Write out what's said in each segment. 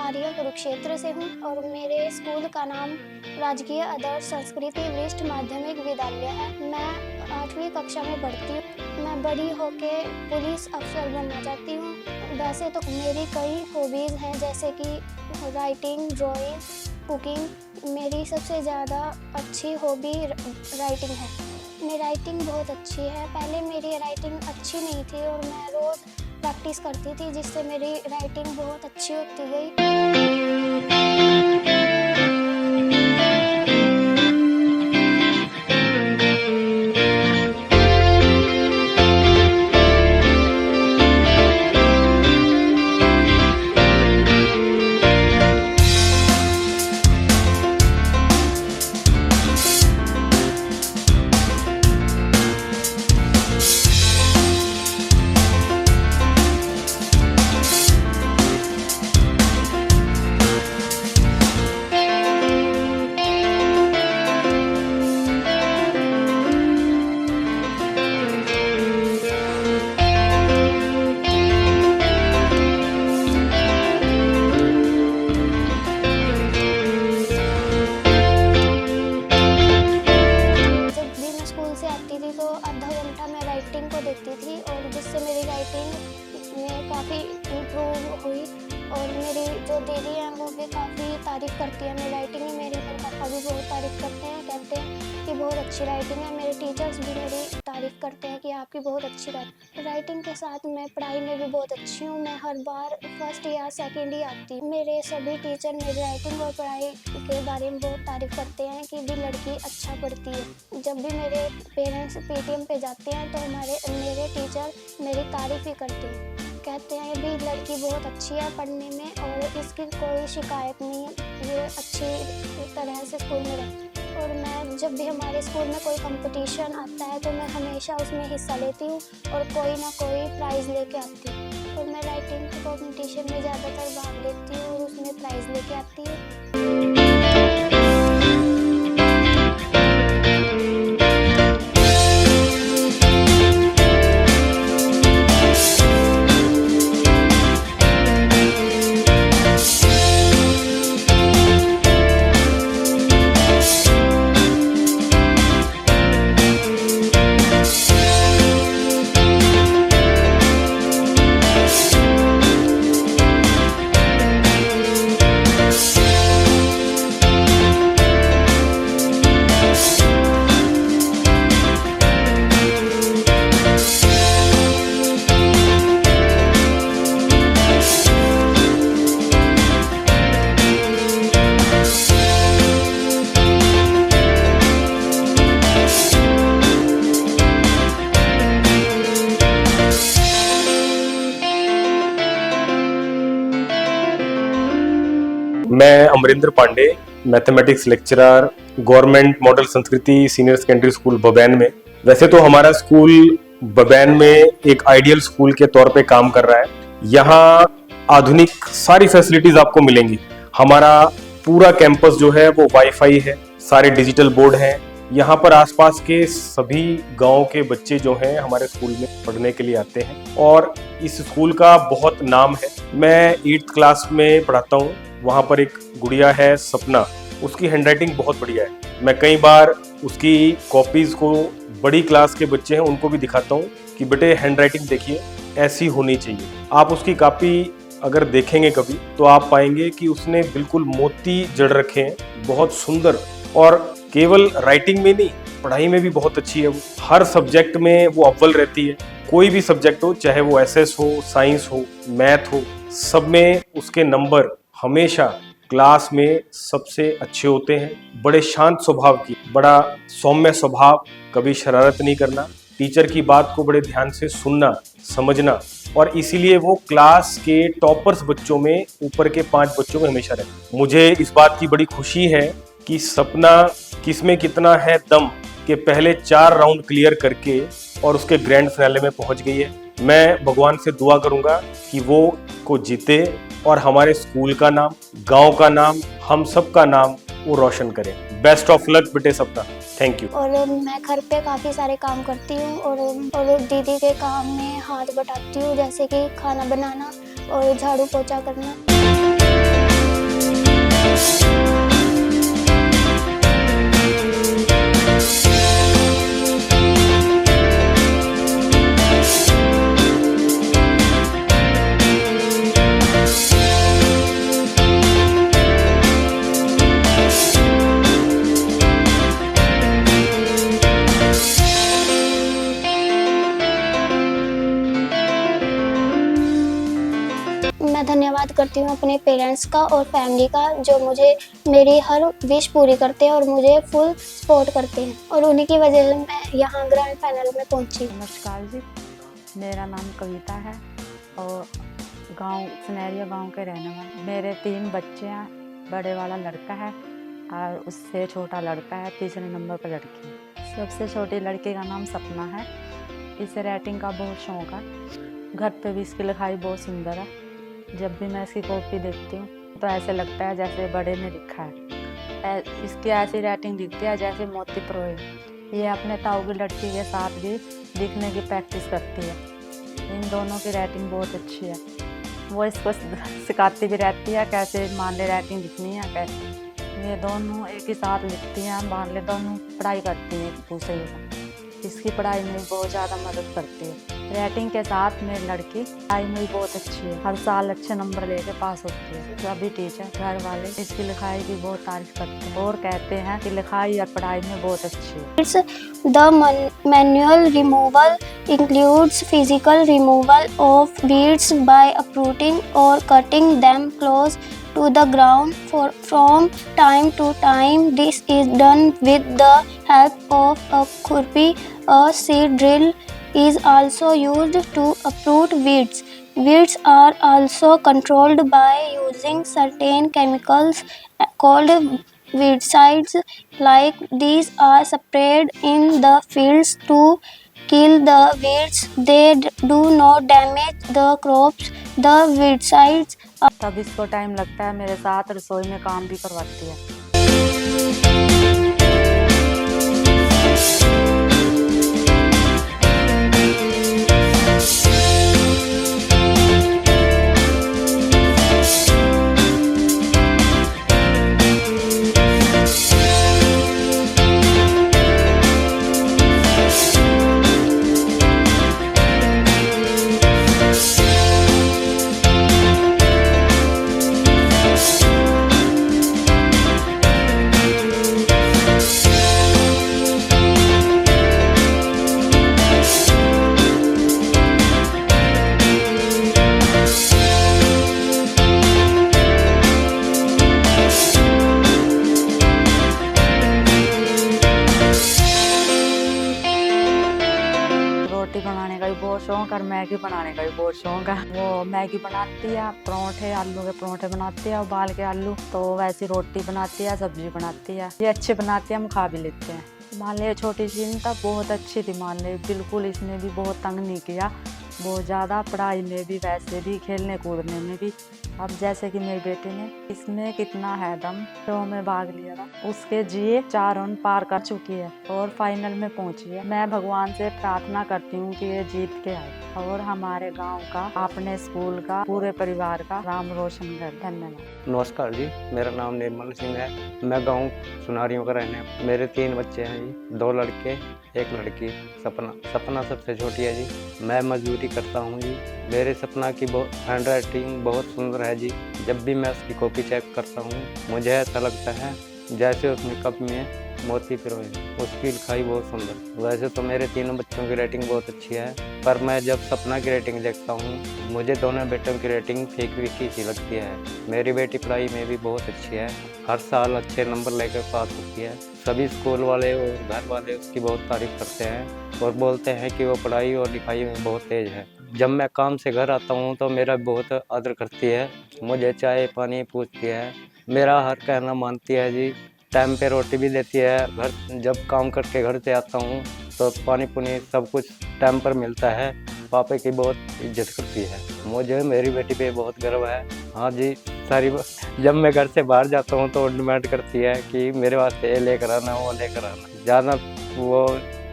आर्य कुरुक्षेत्र से हूँ और मेरे स्कूल का नाम राजकीय आदर्श संस्कृति वरिष्ठ माध्यमिक विद्यालय है। मैं 8वीं कक्षा में पढ़ती हूँ। मैं बड़ी होके पुलिस अफसर बनना चाहती हूँ। वैसे तो मेरी कई हॉबीज़ हैं, जैसे कि राइटिंग, ड्राइंग, कुकिंग। मेरी सबसे ज़्यादा अच्छी हॉबी राइटिंग है। मेरी राइटिंग बहुत अच्छी है। पहले मेरी राइटिंग अच्छी नहीं थी और मैं रोज़ प्रैक्टिस करती थी, जिससे मेरी राइटिंग बहुत अच्छी होती गई। तो आधा घंटा मैं राइटिंग को देती थी और जिससे मेरी राइटिंग में काफ़ी इम्प्रूव हुई। और मेरी जो दीदी हैं वो भी काफ़ी तारीफ़ करती है मेरी राइटिंग की। मेरे पापा भी बहुत तारीफ़ करते हैं, कहते हैं कि बहुत अच्छी राइटिंग है। मेरे टीचर्स भी मेरी तारीफ़ करते हैं कि आपकी बहुत अच्छी राइटिंग के साथ मैं पढ़ाई में भी बहुत अच्छी हूँ। मैं हर बार फर्स्ट या सेकंड ही आती हूँ। मेरे सभी टीचर मेरी राइटिंग और पढ़ाई के बारे में बहुत तारीफ़ करते हैं कि भी लड़की अच्छा पढ़ती है। जब भी मेरे पेरेंट्स पीटीएम पे जाते हैं तो मेरे टीचर मेरी तारीफ़ ही करते हैं, कहते हैं भी लड़की बहुत अच्छी है पढ़ने में और इसकी कोई शिकायत नहीं है, ये अच्छी तरह से स्कूल में रहती है। और मैं जब भी हमारे स्कूल में कोई कंपटीशन आता है तो मैं हमेशा उसमें हिस्सा लेती हूँ और कोई ना कोई प्राइज़ लेके आती हूँ। और मैं राइटिंग कंपटीशन में ज़्यादातर भाग लेती हूँ और उसमें प्राइज़ लेके आती हूँ। मैं Amrinder Pandey, mathematics lecturer, government model Sanskriti senior secondary school Babain में। वैसे तो हमारा स्कूल बबैन में एक आइडियल स्कूल के तौर पे काम कर रहा है। यहाँ आधुनिक सारी फैसिलिटीज आपको मिलेंगी। हमारा पूरा कैंपस जो है वो वाईफाई है, सारे डिजिटल बोर्ड हैं। यहाँ पर आसपास के सभी गांव के बच्चे जो हैं हमारे स्कूल में पढ़ने के लिए आते हैं और इस स्कूल का बहुत नाम है। मैं 8th क्लास में पढ़ाता हूँ। वहाँ पर एक गुड़िया है सपना, उसकी हैंडराइटिंग बहुत बढ़िया है। मैं कई बार उसकी कॉपीज को बड़ी क्लास के बच्चे हैं उनको भी दिखाता हूँ कि बेटे हैंडराइटिंग देखिए ऐसी होनी चाहिए। आप उसकी कॉपी अगर देखेंगे कभी तो आप पाएंगे कि उसने बिल्कुल मोती जड़ रखे हैं, बहुत सुंदर। और केवल राइटिंग में नहीं, पढ़ाई में भी बहुत अच्छी है। वो हर सब्जेक्ट में वो अव्वल रहती है। कोई भी सब्जेक्ट हो, चाहे वो एसएस हो, साइंस हो, मैथ हो, सब में उसके नंबर हमेशा क्लास में सबसे अच्छे होते हैं। बड़े शांत स्वभाव की, बड़ा सौम्य स्वभाव, कभी शरारत नहीं करना, टीचर की बात को बड़े ध्यान से सुनना समझना, और इसीलिए वो क्लास के टॉपर्स बच्चों में, ऊपर के 5 बच्चों में हमेशा रहते। मुझे इस बात की बड़ी खुशी है कि सपना किसमें कितना है दम के पहले 4 राउंड क्लियर करके और उसके ग्रैंड फिनाले में पहुंच गई है। मैं भगवान से दुआ करूंगा कि वो को जीते और हमारे स्कूल का नाम, गांव का नाम, हम सब का नाम वो रोशन करे। बेस्ट ऑफ लक बेटे सपना। Thank you. और मैं घर पे काफ़ी सारे काम करती हूँ और दीदी के काम में हाथ बटाती हूँ, जैसे कि खाना बनाना और झाड़ू पोछा करना। हूँ अपने पेरेंट्स का और फैमिली का, जो मुझे मेरी हर विश पूरी करते हैं और मुझे फुल सपोर्ट करते हैं, और उन्हीं की वजह से मैं यहाँ ग्रैंड फाइनल में पहुँची। नमस्कार जी, मेरा नाम कविता है और गांव सनेरिया गांव के रहने वाले। मेरे 3 बच्चे हैं, बड़े वाला लड़का है और उससे छोटा लड़का है, तीसरे नंबर पर लड़की है। सबसे छोटी लड़की का नाम सपना है। इसे राइटिंग का बहुत शौक है। घर पे भी इसकी लिखाई बहुत सुंदर है। जब भी मैं इसकी कॉपी देखती हूँ तो ऐसे लगता है जैसे बड़े ने लिखा है। इसकी ऐसी राइटिंग दिखती है जैसे मोती परोए। ये अपने ताऊ की लड़की के साथ भी लिखने की प्रैक्टिस करती है। इन दोनों की राइटिंग बहुत अच्छी है। वो इसको सिखाती भी रहती है कैसे मान ले राइटिंग लिखनी है कैसे। ये दोनों एक ही साथ लिखती हैं, मान ले दोनों पढ़ाई करती हैं एक दूसरे से। इसकी पढ़ाई में बहुत ज़्यादा मदद करती है। राइटिंग के साथ मेरी लड़की पढ़ाई में भी बहुत अच्छी है। हर साल अच्छे नंबर लेके पास होती है। सभी टीचर घर वाले इसकी लिखाई की बहुत तारीफ करते हैं और कहते हैं कि लिखाई और पढ़ाई में बहुत अच्छी है। The manual removal includes physical removal of weeds by uprooting or cutting them close to the ground. From time to time, this is done with the help of a khurpi. A seed drill is also used to uproot weeds. Weeds are also controlled by using certain chemicals called weedicides. Like these are sprayed in the fields to kill the weeds. They do not damage the crops. The weedicides तब इसको time लगता है, मेरे साथ रसोई में काम भी करवाती है। रोटी बनाने का भी बहुत शौक और मैगी बनाने का भी बहुत शौक है। वो मैगी बनाती है, परोंठे आलू के परोंठे बनाती है, उबाल के आलू, तो वैसी रोटी बनाती है, सब्जी बनाती है। ये अच्छे बनाती है, हम खा भी लेते हैं। मान ले छोटी सी था, बहुत अच्छी थी, मान ले बिल्कुल इसने भी बहुत तंग नहीं किया, बहुत ज़्यादा पढ़ाई में भी, वैसे भी खेलने कूदने में भी। अब जैसे कि मेरी बेटी ने इसमें कितना है दम, शो में भाग लिया था, उसके जिए 4 राउंड पार कर चुकी है और फाइनल में पहुंची है। मैं भगवान से प्रार्थना करती हूँ कि ये जीत के आए और हमारे गांव का, अपने स्कूल का, पूरे परिवार का नाम रोशन कर। धन्यवाद। नमस्कार जी, मेरा नाम निर्मल सिंह है। मैं गांव सुनारियों का रहने। मेरे 3 बच्चे हैं जी, 2 लड़के 1 लड़की। सपना सबसे छोटी है जी। मैं मजदूरी करता हूँ जी। मेरे सपना की हैंड राइटिंग बहुत सुंदर है जी। जब भी मैं उसकी कॉपी चेक करता हूँ मुझे ऐसा लगता है जैसे उसने कप में मोती पिरोए। उसकी लिखाई बहुत सुंदर। वैसे तो मेरे 3 बच्चों की रेटिंग बहुत अच्छी है, पर मैं जब सपना की रेटिंग देखता हूँ मुझे दोनों बेटों की रेटिंग फीकी सी लगती है। मेरी बेटी पढ़ाई में भी बहुत अच्छी है, हर साल अच्छे नंबर लेकर पास होती है। सभी स्कूल वाले और घर वाले उसकी बहुत तारीफ करते हैं और बोलते हैं कि वो पढ़ाई और लिखाई में बहुत तेज है। जब मैं काम से घर आता हूँ तो मेरा बहुत आदर करती है, मुझे चाय पानी पूछती है, मेरा हर कहना मानती है जी। टाइम पे रोटी भी देती है। घर जब काम करके घर से आता हूँ तो पानी पुनी सब कुछ टाइम पर मिलता है। पापा की बहुत इज्जत करती है। मुझे मेरी बेटी पे बहुत गर्व है। हाँ जी, सारी जब मैं घर से बाहर जाता हूँ तो डिमांड करती है कि मेरे वास्ते ये लेकर आना, वो लेकर आना।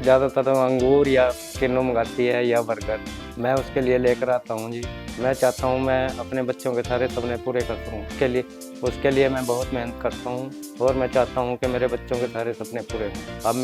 ज़्यादातर अंगूर या किन्नू मंगाती है या बर्गर, मैं उसके लिए लेकर आता हूँ जी। मैं चाहता हूँ मैं अपने बच्चों के सारे सपने पूरे कर सकूँ। उसके लिए मैं बहुत मेहनत करता हूँ और मैं चाहता हूँ कि मेरे बच्चों के सारे सपने पूरे हों। अब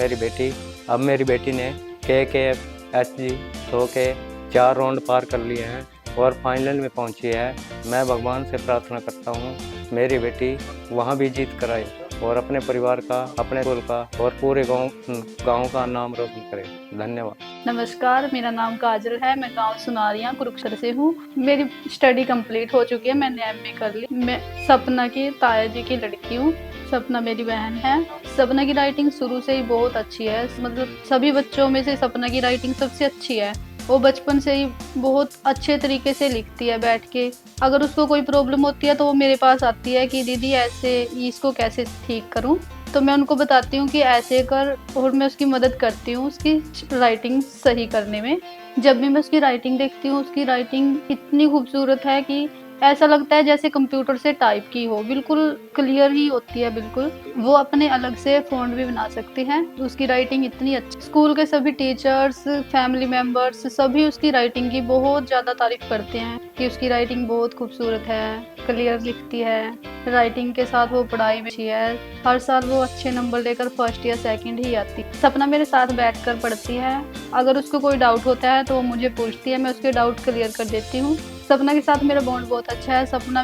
मेरी बेटी ने KKSG 100 के 4 राउंड पार कर लिए हैं और फाइनल में पहुँची है। मैं भगवान से प्रार्थना करता हूँ मेरी बेटी वहाँ भी जीत कर आए और अपने परिवार का, अपने स्कूल का और पूरे गांव का नाम रोशन करे। धन्यवाद। नमस्कार, मेरा नाम काजल है। मैं गांव सुनारियां कुरुक्षेत्र से हूँ। मेरी स्टडी कंप्लीट हो चुकी है। मैंने एमए कर ली। मैं सपना की ताया जी की लड़की हूँ। सपना मेरी बहन है। सपना की राइटिंग शुरू से ही बहुत अच्छी है। मतलब सभी बच्चों में से सपना की राइटिंग सबसे अच्छी है। वो बचपन से ही बहुत अच्छे तरीके से लिखती है बैठ के। अगर उसको कोई प्रॉब्लम होती है तो वो मेरे पास आती है कि दीदी ऐसे इसको कैसे ठीक करूँ। तो मैं उनको बताती हूँ कि ऐसे कर, और मैं उसकी मदद करती हूँ उसकी राइटिंग सही करने में। जब भी मैं उसकी राइटिंग देखती हूँ, उसकी राइटिंग इतनी खूबसूरत है कि ऐसा लगता है जैसे कंप्यूटर से टाइप की हो। बिल्कुल क्लियर ही होती है। बिल्कुल वो अपने अलग से फ़ॉन्ट भी बना सकती है। उसकी राइटिंग इतनी अच्छी। स्कूल के सभी टीचर्स, फैमिली मेम्बर्स सभी उसकी राइटिंग की बहुत ज़्यादा तारीफ करते हैं कि उसकी राइटिंग बहुत खूबसूरत है, क्लियर लिखती है। राइटिंग के साथ वो पढ़ाई में अच्छी है। हर साल वो अच्छे नंबर लेकर फर्स्ट या सेकंड ही आती। सपना मेरे साथ बैठकर पढ़ती है। अगर उसको कोई डाउट होता है तो वो मुझे पूछती है। मैं उसके डाउट क्लियर कर देती हूँ। सपना के साथ मेरा बॉन्ड बहुत अच्छा है। सपना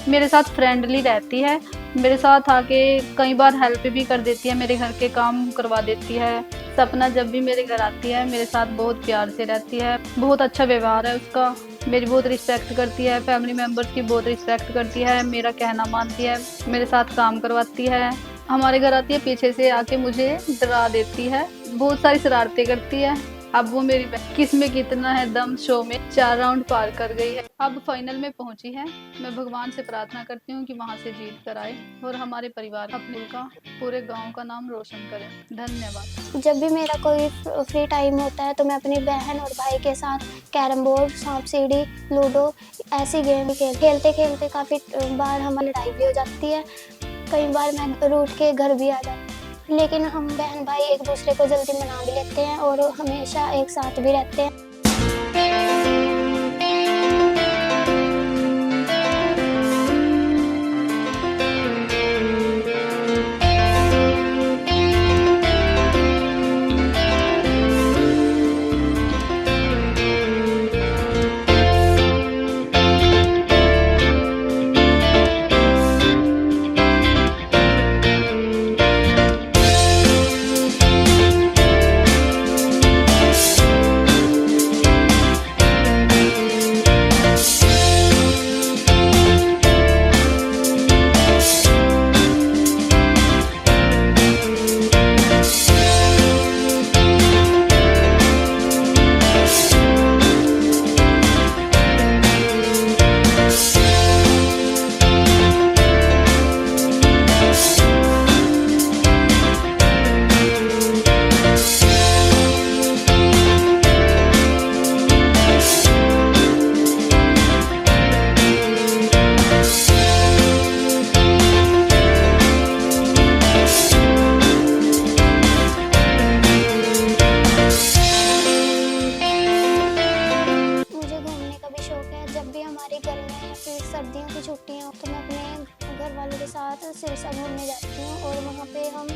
मेरे साथ फ्रेंडली रहती है। मेरे साथ आके कई बार हेल्प भी कर देती है, मेरे घर के काम करवा देती है। सपना जब भी मेरे घर आती है मेरे साथ बहुत प्यार से रहती है। बहुत अच्छा व्यवहार है उसका। मेरी बहुत रिस्पेक्ट करती है। फैमिली मेम्बर्स की बहुत रिस्पेक्ट करती है। मेरा कहना मानती है। मेरे साथ काम करवाती है। हमारे घर आती है, पीछे से आके मुझे डरा देती है। बहुत सारी शरारतें करती है। अब वो मेरी किस्में कितना है दम शो में 4 राउंड पार कर गई है। अब फाइनल में पहुंची है। मैं भगवान से प्रार्थना करती हूँ कि वहां से जीत कर आए और हमारे परिवार अपने का, पूरे गांव का नाम रोशन करें। धन्यवाद। जब भी मेरा कोई फ्री टाइम होता है तो मैं अपनी बहन और भाई के साथ कैरम बोर्ड, सांप सीढ़ी, लूडो ऐसी गेम खेलते खेलते काफ़ी बार हमारी लड़ाई भी हो जाती है। कई बार मैं रूठ के घर भी आ जाती हूँ, लेकिन हम बहन भाई एक दूसरे को जल्दी मना भी लेते हैं और हमेशा एक साथ भी रहते हैं। सर्दियों की छुट्टियाँ तो मैं अपने घर वालों के साथ सिरसा घूमने जाती हूँ और वहाँ पे हम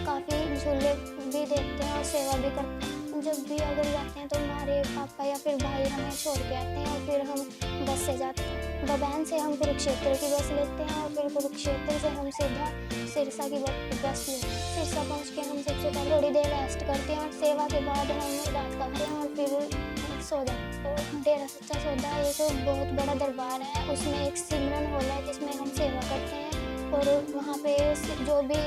काफ़ी झूले भी देखते हैं और सेवा भी करते हैं। जब भी अगर जाते हैं तो हमारे पापा या फिर भाई हमें छोड़ के आते हैं और फिर हम बस से जाते हैं। बबैन से हम कुरुक्षेत्र की बस लेते हैं और फिर कुरुक्षेत्र से हम सीधा सिरसा की बस लेते हैं। सिरसा पहुँच के हम सबसे पहले थोड़ी देर रेस्ट करते हैं और सेवा के बाद हम रात का खाते हैं और फिर सो जाते हैं। तो डेरा सच्चा सौदा एक बहुत बड़ा दरबार है। उसमें एक सिमरन हॉल है जिसमें हम सेवा करते हैं और वहाँ पे जो भी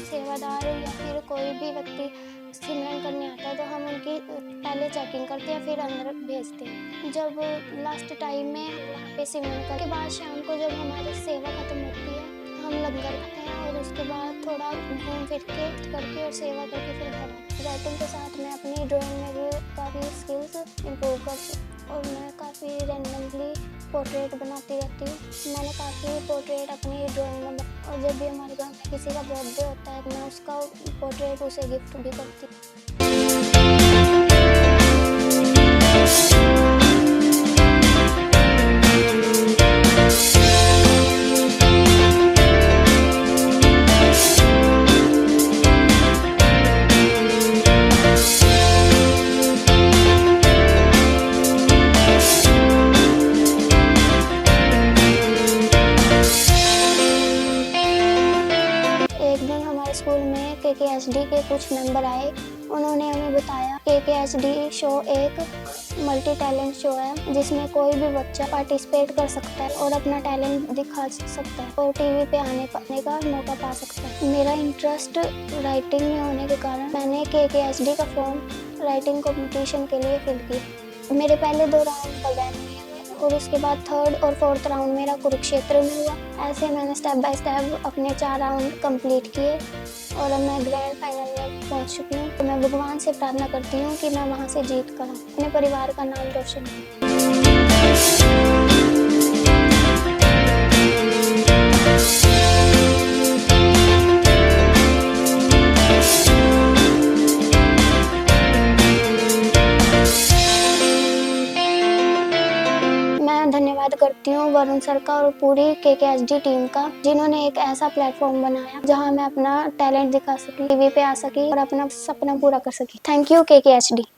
सेवादार या फिर कोई भी व्यक्ति सिमरन करने आता है तो हम उनकी पहले चेकिंग करते हैं फिर अंदर भेजते हैं। जब लास्ट टाइम में वहाँ पे सिमरन करने के बाद शाम को जब हमारी सेवा खत्म होती है हम लंगर खाते हैं और उसके बाद थोड़ा घूम फिर के करके और सेवा करके फिर घर आते हैं। राइटिंग के साथ मैं अपनी ड्राइंग में भी काफ़ी स्किल्स इम्प्रूव करती हूँ और मैं काफ़ी रैंडमली पोर्ट्रेट बनाती रहती हूँ। मैंने काफ़ी पोर्ट्रेट अपनी ड्राइंग में और जब भी हमारे घर में किसी का बर्थडे होता है तो मैं उसका पोर्ट्रेट उसे गिफ्ट भी करती हूँ। स्कूल में KKSD के कुछ मेंबर आए उन्होंने हमें बताया KKHD शो एक मल्टी टैलेंट शो है जिसमें कोई भी बच्चा पार्टिसिपेट कर सकता है और अपना टैलेंट दिखा सकता है और टीवी पे आने का मौका पा सकता है। मेरा इंटरेस्ट राइटिंग में होने के कारण मैंने KKHD का फॉर्म राइटिंग कंपटीशन के लिए फिल किया। मेरे पहले 2 राउंड बबैन में और उसके बाद 3rd और 4th राउंड मेरा कुरुक्षेत्र में हुआ। ऐसे मैंने स्टेप बाय स्टेप अपने 4 राउंड कंप्लीट किए और अब मैं ग्रैंड फाइनल में पहुंच चुकी हूँ। तो मैं भगवान से प्रार्थना करती हूँ कि मैं वहाँ से जीत कर आऊँ, अपने परिवार का नाम रोशन करूँ। मैं धन्यवाद करती हूँ वरुण सर का और पूरी KKHD टीम का, जिन्होंने एक ऐसा प्लेटफॉर्म बनाया जहाँ मैं अपना टैलेंट दिखा सकी, टीवी पे आ सकी और अपना सपना पूरा कर सकी। Thank you KKHD।